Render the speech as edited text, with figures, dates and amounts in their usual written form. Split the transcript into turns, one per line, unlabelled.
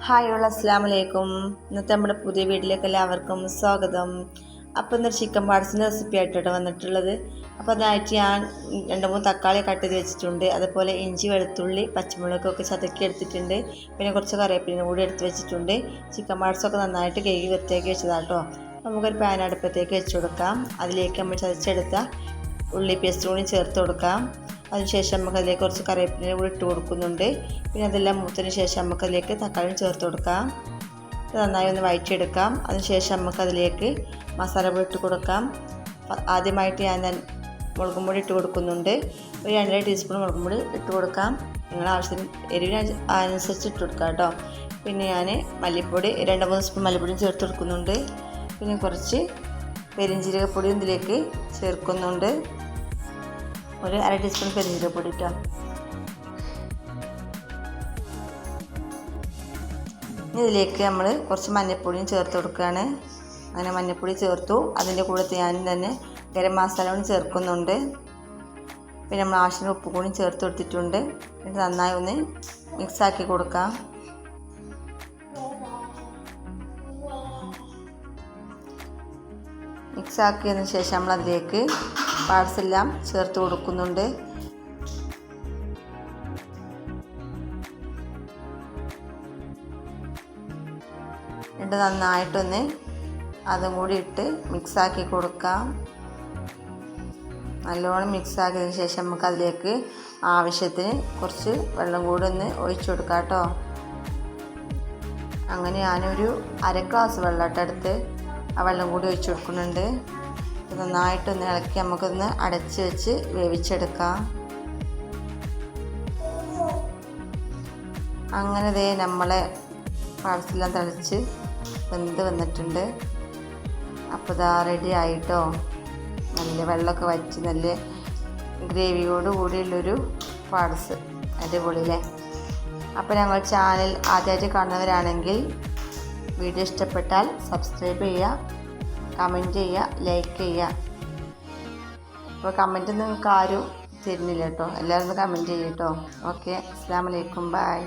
Hi all അസ്സലാമു അലൈക്കും. ഇന്നത്തെ നമ്മുടെ പുതിയ വീട്ടിലേക്ക് എല്ലാവർക്കും സ്വാഗതം. അപ്പോൾ ഇന്നൊരു ചിക്കൻ പാർട്സിൻ്റെ റെസിപ്പി ആയിട്ടാണ് വന്നിട്ടുള്ളത്. അപ്പോൾ അതിനായിട്ട് ഞാൻ 2-3 തക്കാളി കട്ട് ചെയ്ത് വെച്ചിട്ടുണ്ട്. അതുപോലെ ഇഞ്ചി, വെളുത്തുള്ളി, പച്ചമുളകൊക്കെ ചതക്കി എടുത്തിട്ടുണ്ട്. പിന്നെ കുറച്ച് കറിവേപ്പില കൂടി എടുത്ത് വെച്ചിട്ടുണ്ട്. ചിക്കൻ പാർട്സൊക്കെ നന്നായിട്ട് കഴുകി വൃത്തിയാക്കി വെച്ചതാട്ടോ. നമുക്കൊരു പാൻ അടുപ്പത്തേക്ക് വെച്ച് കൊടുക്കാം. അതിലേക്ക് നമ്മൾ ചതച്ചെടുത്ത ഉള്ളി പേസ്റ്റ് കൂടി ചേർത്ത് കൊടുക്കാം. അതിനുശേഷം നമുക്കതിലേക്ക് കുറച്ച് കറിവേപ്പില കൂടി ഇട്ട് കൊടുക്കുന്നുണ്ട്. പിന്നെ അതെല്ലാം മൂത്തതിന് ശേഷം നമുക്കതിലേക്ക് തക്കാളി ചേർത്ത് കൊടുക്കാം. നന്നായി ഒന്ന് വഴറ്റിയെടുക്കാം. അതിനുശേഷം നമുക്കതിലേക്ക് മസാല പൊടി ഇട്ട് കൊടുക്കാം. ആദ്യമായിട്ട് ഞാൻ മുളകും പൊടി ഇട്ട് കൊടുക്കുന്നുണ്ട്. ഒരു 2.5 ടീസ്പൂൺ മുളകും പൊടി ഇട്ട് കൊടുക്കാം. നിങ്ങളുടെ ആവശ്യത്തിന് എരിവിന് അനുസരിച്ച് ഇട്ട് കൊടുക്കാം കേട്ടോ. പിന്നെ ഞാൻ മല്ലിപ്പൊടി 2-3 സ്പൂൺ മല്ലിപ്പൊടിയും ചേർത്ത് കൊടുക്കുന്നുണ്ട്. പിന്നെ കുറച്ച് പെരിഞ്ജീരകപ്പൊടിയും ഇതിലേക്ക് ചേർക്കുന്നുണ്ട്. ഒരു 1/2 ടീസ്പൂൺ പെരിഞ്ജീരകപ്പൊടി ഇട്ടോ. ഇതിലേക്ക് നമ്മൾ കുറച്ച് മഞ്ഞൾപ്പൊടിയും ചേർത്ത് കൊടുക്കുകയാണ്. അങ്ങനെ മഞ്ഞൾപ്പൊടി ചേർത്തു. അതിൻ്റെ കൂടെ ഞാൻ തന്നെ ഗരം മസാല കൂടി ചേർക്കുന്നുണ്ട്. പിന്നെ നമ്മൾ ആവശ്യത്തിന് ഉപ്പ് കൂടി ചേർത്ത് കൊടുത്തിട്ടുണ്ട്. എന്നിട്ട് നന്നായി ഒന്ന് മിക്സാക്കി കൊടുക്കാം. മിക്സാക്കിയതിന് ശേഷം നമ്മൾ അതിലേക്ക് പാർട്സ് എല്ലാം ചേർത്ത് കൊടുക്കുന്നുണ്ട്. എന്നിട്ട് നന്നായിട്ടൊന്ന് അതും കൂടി ഇട്ട് മിക്സാക്കി കൊടുക്കാം. നല്ലോണം മിക്സാക്കിയതിന് ശേഷം നമുക്ക് അതിലേക്ക് ആവശ്യത്തിന് കുറച്ച് വെള്ളം കൂടി ഒന്ന് ഒഴിച്ചു കൊടുക്കാം കേട്ടോ. അങ്ങനെ ഞാനൊരു 1/2 ഗ്ലാസ് വെള്ളം എടുത്ത് ആ വെള്ളം കൂടി ഒഴിച്ചു കൊടുക്കുന്നുണ്ട്. നന്നായിട്ടൊന്ന് ഇളക്കി നമുക്കൊന്ന് അടച്ച് വെച്ച് വേവിച്ചെടുക്കാം. അങ്ങനെ ദേ നമ്മളെ പാർട്സെല്ലാം തിളച്ച് വെന്ത് വന്നിട്ടുണ്ട്. അപ്പോൾ ഇതാ റെഡി ആയിട്ടോ. നല്ല വെള്ളമൊക്കെ വറ്റി നല്ല ഗ്രേവിയോട് കൂടിയുള്ളൊരു പാർട്സ്. അടിപൊളിയല്ലേ. അപ്പോൾ ഞങ്ങൾ ചാനൽ ആദ്യമായിട്ട് കാണുന്നവരാണെങ്കിൽ വീഡിയോ ഇഷ്ടപ്പെട്ടാൽ സബ്സ്ക്രൈബ് ചെയ്യുക, കമൻറ്റ് ചെയ്യുക, ലൈക്ക് ചെയ്യുക. അപ്പോൾ കമൻറ്റ് നിങ്ങൾക്ക് ആരും തരുന്നില്ല കേട്ടോ. എല്ലാവരും കമൻറ്റ് ചെയ്യും കേട്ടോ. ഓക്കെ, അസ്സലാമു അലൈക്കും, ബൈ.